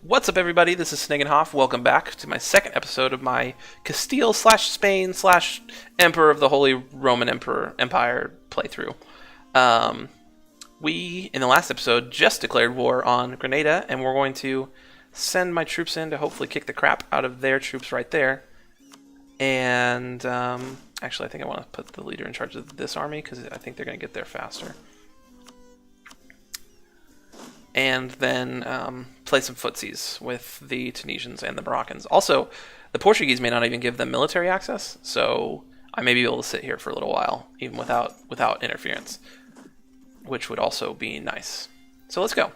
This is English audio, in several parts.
What's up, everybody? This is Snegenhoff. Welcome back to my second episode of my Castile/Spain/Emperor of the Holy Roman Empire playthrough. We, in the last episode, just declared war on Granada, and we're going to send my troops in to hopefully kick the crap out of their troops right there. And, actually, I think I want to put the leader in charge of this army, because I think they're going to get there faster. And then play some footsies with the Tunisians and the Moroccans. Also, the Portuguese may not even give them military access, so I may be able to sit here for a little while, even without interference, which would also be nice. So let's go.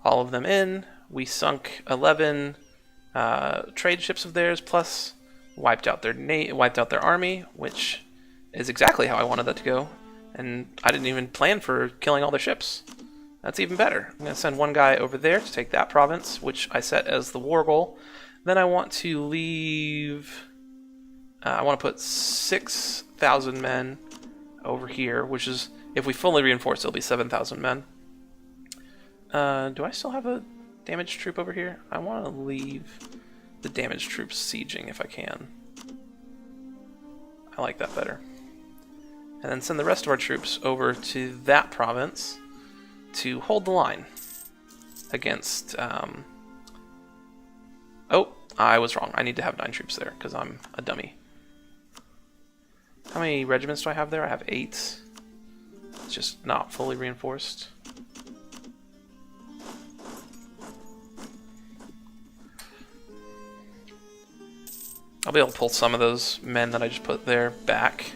All of them in. We sunk 11 trade ships of theirs, plus wiped out their army, which is exactly how I wanted that to go. And I didn't even plan for killing all their ships. That's even better. I'm going to send one guy over there to take that province, which I set as the war goal. Then I want to leave... I want to put 6,000 men over here, which is, if we fully reinforce, it'll be 7,000 men. Do I still have a damaged troop over here? I want to leave the damaged troops sieging if I can. I like that better. And then send the rest of our troops over to that province to hold the line against... Oh, I was wrong. I need to have 9 troops there because I'm a dummy. How many regiments do I have there? I have 8. It's just not fully reinforced. I'll be able to pull some of those men that I just put there back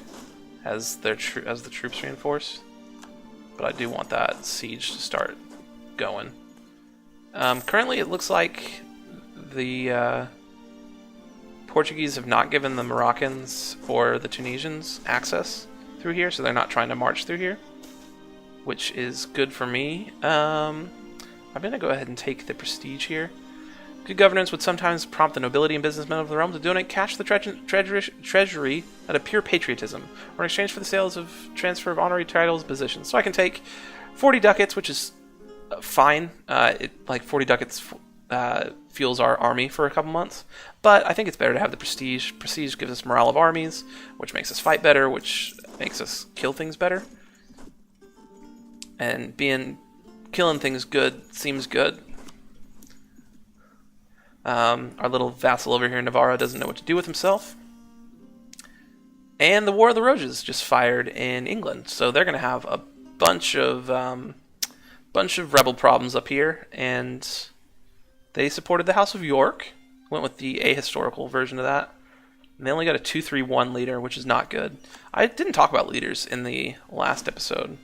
as the troops reinforce, but I do want that siege to start going. Currently, it looks like the Portuguese have not given the Moroccans or the Tunisians access through here, so they're not trying to march through here, which is good for me. I'm going to go ahead and take the prestige here. Good governance would sometimes prompt the nobility and businessmen of the realm to donate cash to the treasury out of pure patriotism, or in exchange for the sales of transfer of honorary titles, positions. So I can take 40 ducats, which is fine. Like 40 ducats fuels our army for a couple months, but I think it's better to have the prestige. Prestige gives us morale of armies, which makes us fight better, which makes us kill things better. And killing things good seems good. Our little vassal over here in Navarra doesn't know what to do with himself. And the War of the Roses just fired in England, so they're going to have a bunch of rebel problems up here, and they supported the House of York, went with the ahistorical version of that, and they only got a 2-3-1 leader, which is not good. I didn't talk about leaders in the last episode,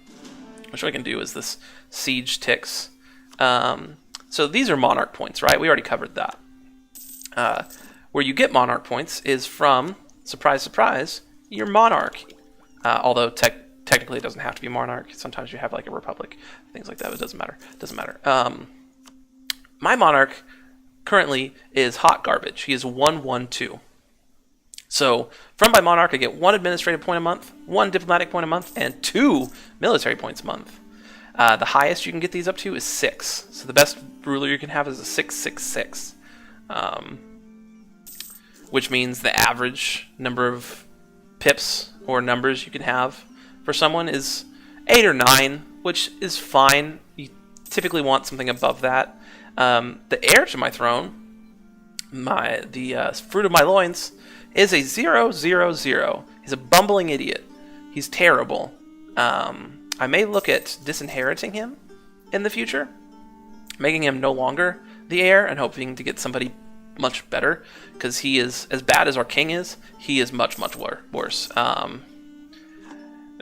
which I can do is this siege ticks. So these are monarch points, right? We already covered that. Where you get monarch points is from, surprise, surprise, your monarch. Although technically it doesn't have to be monarch. Sometimes you have like a republic, things like that. But it doesn't matter. Doesn't matter. My monarch currently is hot garbage. He is 112. So from my monarch, I get 1 administrative point a month, 1 diplomatic point a month, and 2 military points a month. The highest you can get these up to is 6. So the best ruler you can have is a 666. Which means the average number of pips or numbers you can have for someone is 8 or 9, which is fine. You typically want something above that. The heir to my throne, the fruit of my loins, is a 000. He's a bumbling idiot. He's terrible. I may look at disinheriting him in the future, making him no longer the heir and hoping to get somebody much better, because he is, as bad as our king is, he is much, much worse. I'm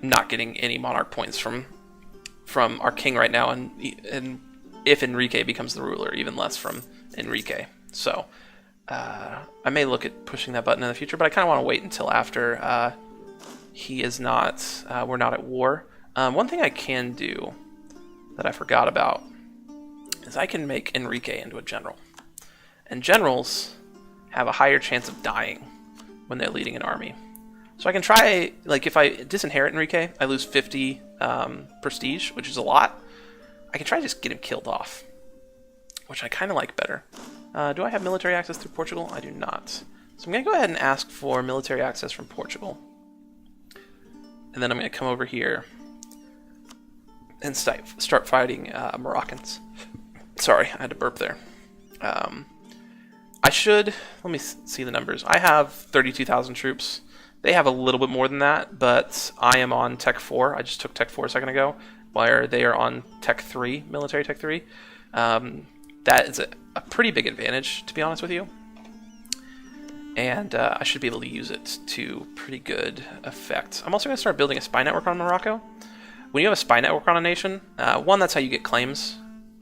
not getting any monarch points from our king right now, and if Enrique becomes the ruler, even less from Enrique. So I may look at pushing that button in the future, but I kind of want to wait until after he is not, we're not at war. One thing I can do that I forgot about is I can make Enrique into a general. And generals have a higher chance of dying when they're leading an army. So I can try, like if I disinherit Enrique, I lose 50 prestige, which is a lot. I can try to just get him killed off, which I kind of like better. Do I have military access through Portugal? I do not. So I'm going to go ahead and ask for military access from Portugal. And then I'm going to come over here and start fighting Moroccans. Sorry, I had to burp there. I should... Let me see the numbers. I have 32,000 troops. They have a little bit more than that, but I am on Tech 4. I just took Tech 4 a second ago, where they are on Tech 3, military Tech 3. That is a pretty big advantage, to be honest with you. And I should be able to use it to pretty good effect. I'm also going to start building a spy network on Morocco. When you have a spy network on a nation, one, that's how you get claims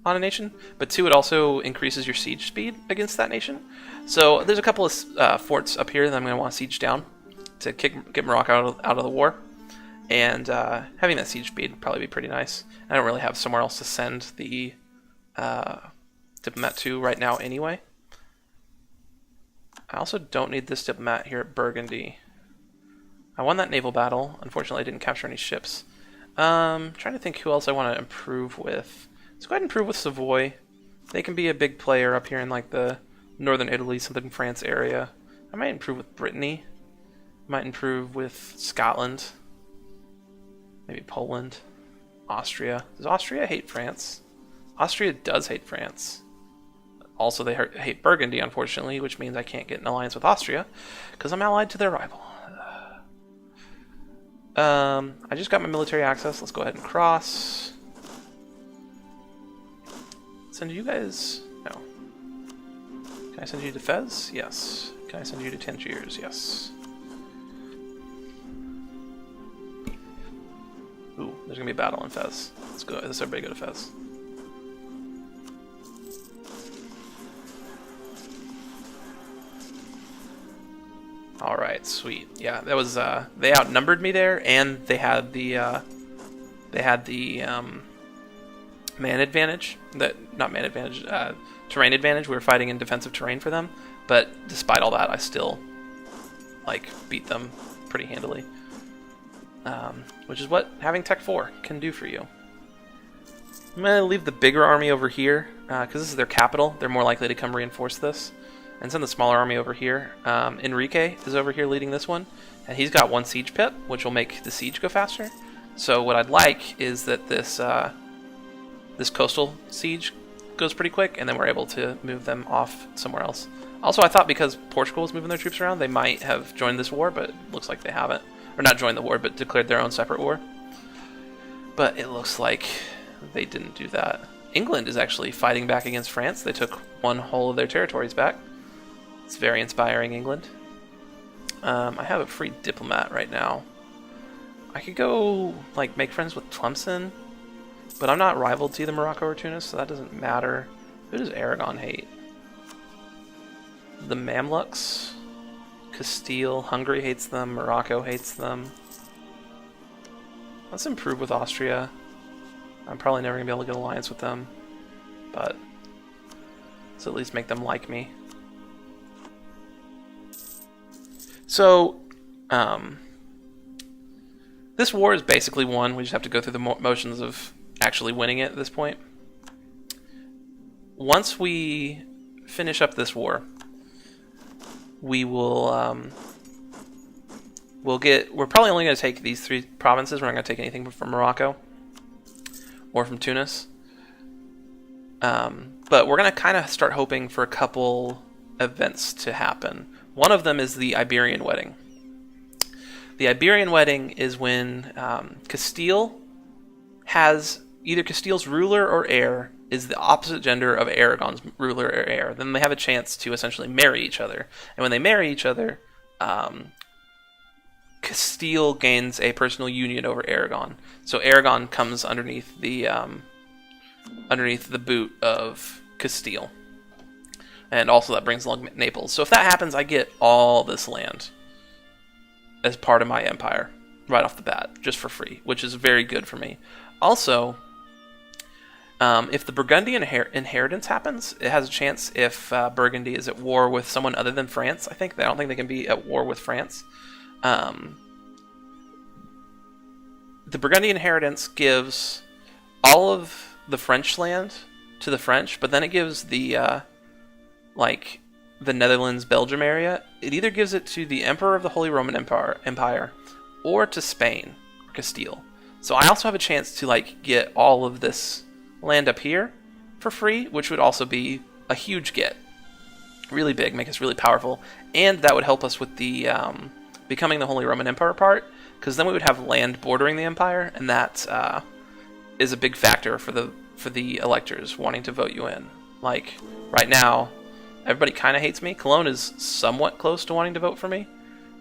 on a nation, but two, it also increases your siege speed against that nation. So there's a couple of forts up here that I'm going to want to siege down to get Morocco out of the war. And having that siege speed would probably be pretty nice. I don't really have somewhere else to send the diplomat to right now anyway. I also don't need this diplomat here at Burgundy. I won that naval battle. Unfortunately, I didn't capture any ships. Trying to think who else I want to improve with. Let's go ahead and improve with Savoy. They can be a big player up here in like the northern Italy, southern France area. I might improve with Brittany. I might improve with Scotland. Maybe Poland. Austria. Does Austria hate France? Austria does hate France. Also, they hate Burgundy, unfortunately, which means I can't get an alliance with Austria because I'm allied to their rival. I just got my military access. Let's go ahead and cross. Send you guys... No. Can I send you to Fez? Yes. Can I send you to Tangiers? Yes. Ooh, there's gonna be a battle in Fez. Let's go. Let's everybody go to Fez. All right, sweet. Yeah, that was. They outnumbered me there, and they had the man advantage. Not man advantage. Terrain advantage. We were fighting in defensive terrain for them, but despite all that, I still beat them pretty handily. Which is what having Tech 4 can do for you. I'm going to leave the bigger army over here, because this is their capital. They're more likely to come reinforce this. And send the smaller army over here. Enrique is over here leading this one, and he's got one siege pip, which will make the siege go faster. So what I'd like is that this this coastal siege goes pretty quick, and then we're able to move them off somewhere else. Also, I thought because Portugal was moving their troops around, they might have joined this war, but it looks like they haven't. Or not joined the war, but declared their own separate war. But it looks like they didn't do that. England is actually fighting back against France. They took one whole of their territories back. It's very inspiring, England. I have a free diplomat right now. I could go, make friends with Tlemcen, but I'm not rivaled to either Morocco or Tunis, so that doesn't matter. Who does Aragon hate? The Mamluks? Castile. Hungary hates them. Morocco hates them. Let's improve with Austria. I'm probably never going to be able to get an alliance with them, but let's at least make them like me. So, this war is basically won. We just have to go through the motions of actually winning it at this point. Once we finish up this war, we will, we're probably only going to take these 3 provinces. We're not going to take anything from Morocco or from Tunis. But we're going to kind of start hoping for a couple events to happen. One of them is the Iberian wedding. The Iberian wedding is when Castile has either Castile's ruler or heir is the opposite gender of Aragon's ruler or heir. Then they have a chance to essentially marry each other. And when they marry each other, Castile gains a personal union over Aragon. So Aragon comes underneath the boot of Castile. And also that brings along Naples. So if that happens, I get all this land as part of my empire right off the bat, just for free, which is very good for me. Also, if the Burgundian inheritance happens, it has a chance if Burgundy is at war with someone other than France. I don't think they can be at war with France. The Burgundian inheritance gives all of the French land to the French, but then it gives the like the Netherlands, Belgium area. It either gives it to the Emperor of the Holy Roman Empire or to Spain or Castile. So I also have a chance to like get all of this land up here for free, which would also be a huge get. Really big, make us really powerful, and that would help us with the becoming the Holy Roman Empire part, because then we would have land bordering the empire, and that is a big factor for the electors wanting to vote you in. Like right now, everybody kind of hates me. Cologne is somewhat close to wanting to vote for me,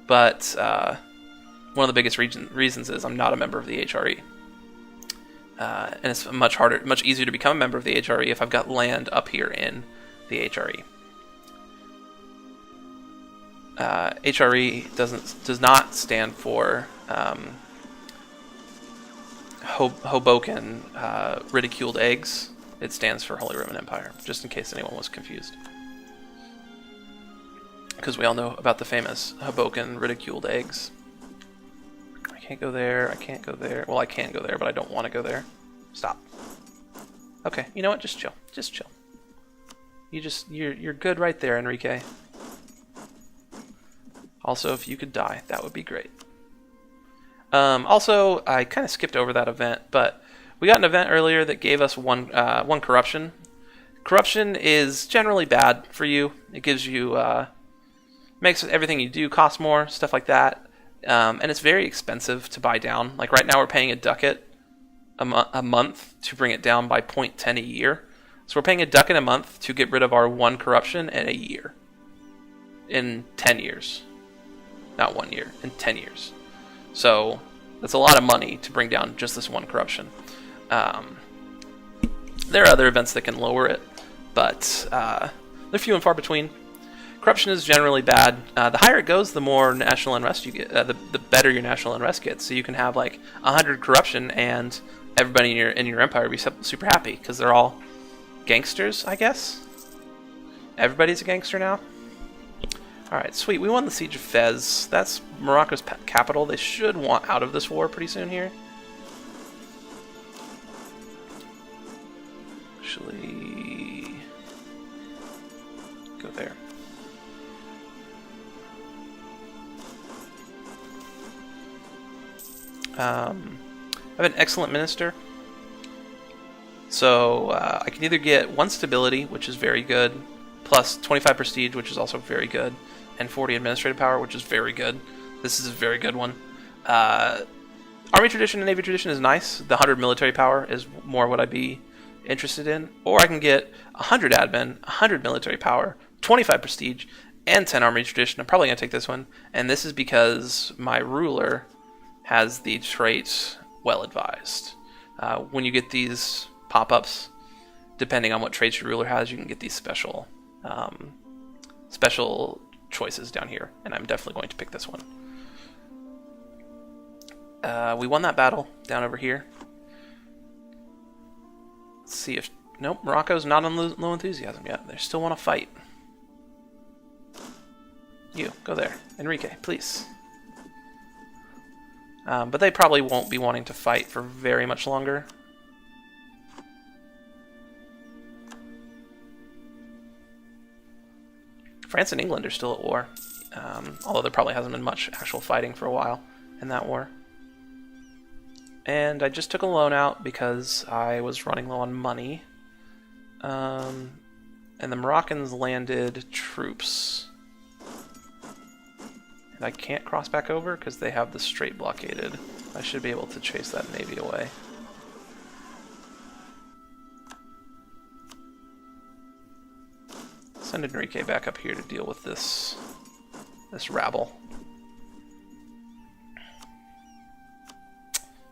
but one of the biggest reasons is I'm not a member of the HRE, and it's much easier to become a member of the HRE if I've got land up here in the HRE. HRE does not stand for Hoboken ridiculed eggs. It stands for Holy Roman Empire, just in case anyone was confused. Because we all know about the famous Hoboken ridiculed eggs. I can't go there, I can't go there. Well, I can go there, but I don't want to go there. Stop. Okay, you know what? Just chill. Just chill. You're good right there, Enrique. Also, if you could die, that would be great. Also, I kind of skipped over that event, but we got an event earlier that gave us one corruption. Corruption is generally bad for you. It gives you makes everything you do cost more, stuff like that, and it's very expensive to buy down. Like right now, we're paying a ducat a month to bring it down by 0.10 a year. So we're paying a ducat a month to get rid of our one corruption in a year. In 10 years. Not 1 year, in 10 years. So that's a lot of money to bring down just this one corruption. There are other events that can lower it, but they're few and far between. Corruption is generally bad. The higher it goes, the more national unrest you get. The better your national unrest gets. So you can have like 100 corruption, and everybody in your empire will be super happy because they're all gangsters, I guess. Everybody's a gangster now. Alright, sweet. We won the Siege of Fez. That's Morocco's capital. They should want out of this war pretty soon here. Actually, go there. I have an excellent minister. So I can either get 1 stability, which is very good, plus 25 prestige, which is also very good, and 40 administrative power, which is very good. This is a very good one. Army tradition and Navy tradition is nice. The 100 military power is more what I'd be interested in. Or I can get 100 admin, 100 military power, 25 prestige, and 10 army tradition. I'm probably going to take this one. And this is because my ruler has the trait well advised. When you get these pop-ups, depending on what traits your ruler has, you can get these special choices down here, and I'm definitely going to pick this one. We won that battle down over here. Let's see if... Nope, Morocco's not on low enthusiasm yet. They still want to fight. You, go there. Enrique, please. But they probably won't be wanting to fight for very much longer. France and England are still at war, although there probably hasn't been much actual fighting for a while in that war. And I just took a loan out because I was running low on money. And the Moroccans landed troops. And I can't cross back over because they have the strait blockaded. I should be able to chase that navy away. Send Enrique back up here to deal with this rabble.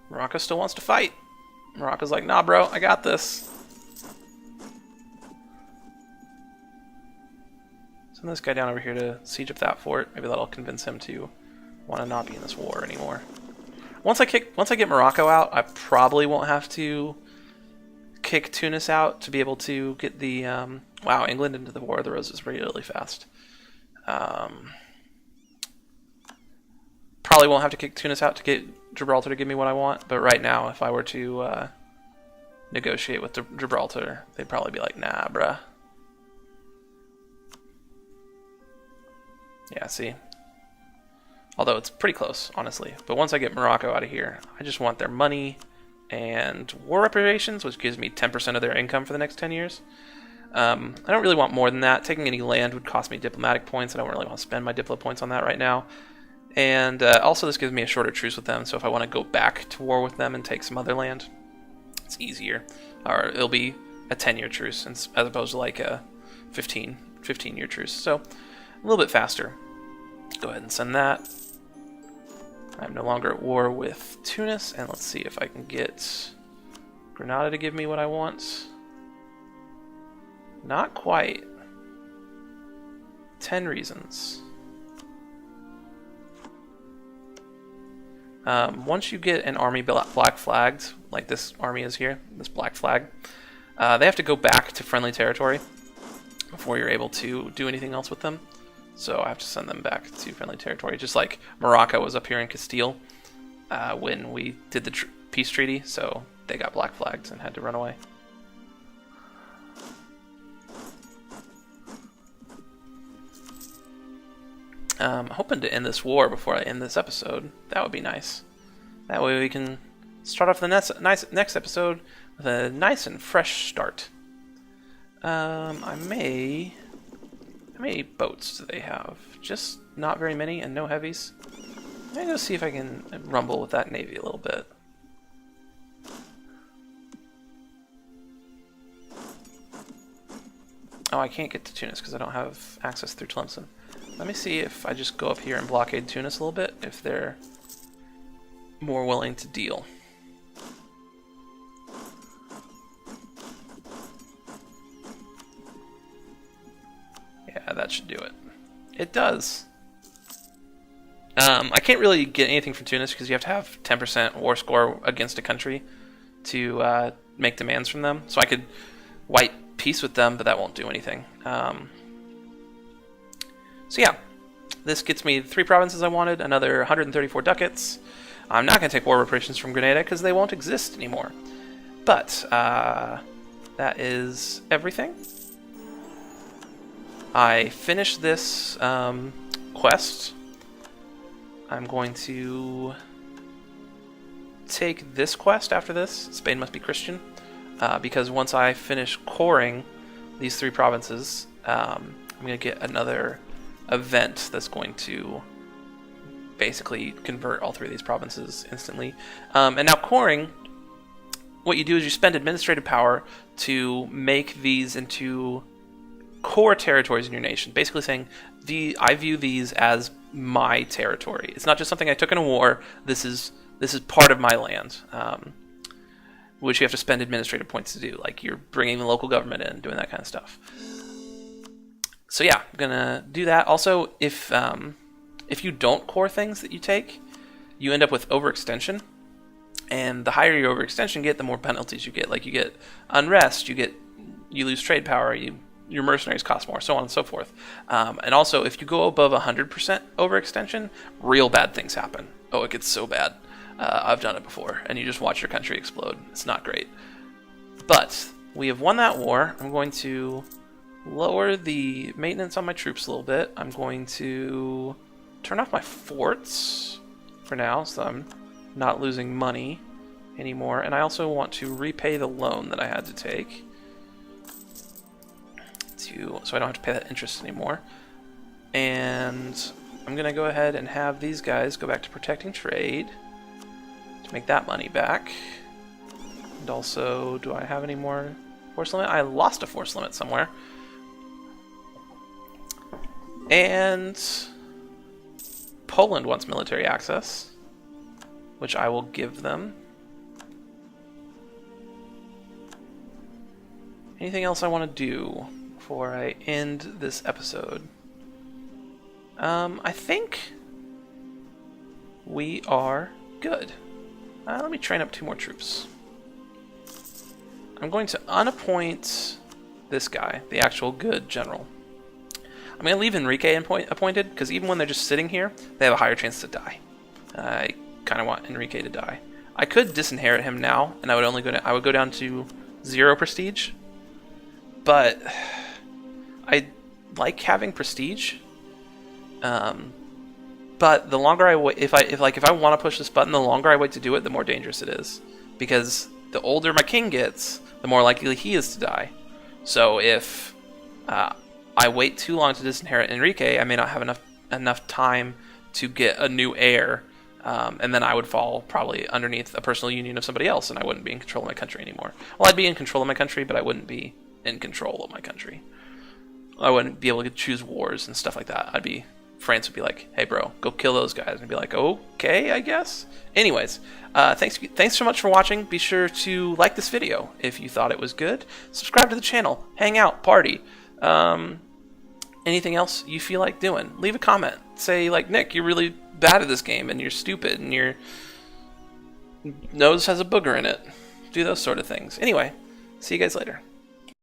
Morocco still wants to fight. Morocco's like, nah, bro, I got this. Send this guy down over here to siege up that fort. Maybe that'll convince him to want to not be in this war anymore. Once I get Morocco out, I probably won't have to kick Tunis out to be able to get the wow, England into the War of the Roses really fast. Probably won't have to kick Tunis out to get Gibraltar to give me what I want, but right now, if I were to negotiate with Gibraltar, they'd probably be like, nah, bruh. Yeah, see? Although it's pretty close, honestly. But once I get Morocco out of here, I just want their money and war reparations, which gives me 10% of their income for the next 10 years. I don't really want more than that. Taking any land would cost me diplomatic points. I don't really want to spend my diplo points on that right now. And also this gives me a shorter truce with them, so if I want to go back to war with them and take some other land, it's easier. Or it'll be a 10-year truce as opposed to like a 15-year truce. So a little bit faster. Go ahead and send that. I'm no longer at war with Tunis, and let's see if I can get Granada to give me what I want. Not quite. 10 reasons. Once you get an army black flagged, like this army is here, this black flag, they have to go back to friendly territory before you're able to do anything else with them. So I have to send them back to friendly territory, just like Morocco was up here in Castile when we did the peace treaty, so they got black flagged and had to run away. I'm hoping to end this war before I end this episode. That would be nice. That way we can start off the next episode with a nice and fresh start. How many boats do they have? Just not very many and no heavies. Let me go see if I can rumble with that navy a little bit. Oh, I can't get to Tunis because I don't have access through Tlemcen. Let me see if I just go up here and blockade Tunis a little bit, if they're more willing to deal. Yeah, that should do it. It does. I can't really get anything from Tunis because you have to have 10% war score against a country to make demands from them. So I could white peace with them, but that won't do anything. So yeah, this gets me 3 provinces I wanted, another 134 ducats. I'm not going to take war reparations from Granada because they won't exist anymore. But that is everything. I finished this quest. I'm going to take this quest after this. Spain must be Christian. Because once I finish coring these 3 provinces, I'm going to get another event that's going to basically convert all 3 of these provinces instantly. And now coring, what you do is you spend administrative power to make these into core territories in your nation. Basically saying, I view these as my territory. It's not just something I took in a war. This is part of my land. Which you have to spend administrative points to do, like you're bringing the local government in, doing that kind of stuff. So yeah, I'm gonna do that. Also, if you don't core things that you take, you end up with overextension, and the higher your overextension get, the more penalties you get. Like you get unrest, you lose trade power, your mercenaries cost more, so on and so forth. And also, if you go above 100% overextension, real bad things happen. Oh, it gets so bad. I've done it before, and you just watch your country explode. It's not great. But we have won that war. I'm going to lower the maintenance on my troops a little bit. I'm going to turn off my forts for now, so I'm not losing money anymore. And I also want to repay the loan that I had to take, so I don't have to pay that interest anymore. And I'm going to go ahead and have these guys go back to protecting trade. Make that money back. And also, do I have any more force limit? I lost a force limit somewhere. And Poland wants military access, which I will give them. Anything else I want to do before I end this episode? I think we are good. Let me train up 2 more troops. I'm going to unappoint this guy, the actual good general. I'm going to leave Enrique appointed, because even when they're just sitting here, they have a higher chance to die. I kind of want Enrique to die. I could disinherit him now, and I would go down to 0 prestige. But I like having prestige. But the longer I wait, if I want to push this button, the longer I wait to do it, the more dangerous it is. Because the older my king gets, the more likely he is to die. So if I wait too long to disinherit Enrique, I may not have enough time to get a new heir, and then I would fall probably underneath a personal union of somebody else, and I wouldn't be in control of my country anymore. Well, I'd be in control of my country, but I wouldn't be in control of my country. I wouldn't be able to choose wars and stuff like that. France would be like, hey bro, go kill those guys. And I'd be like, okay, I guess. Anyways, thanks so much for watching. Be sure to like this video if you thought it was good. Subscribe to the channel, hang out, party. Anything else you feel like doing, leave a comment. Say like, Nick, you're really bad at this game and you're stupid and your nose has a booger in it. Do those sort of things. Anyway, see you guys later.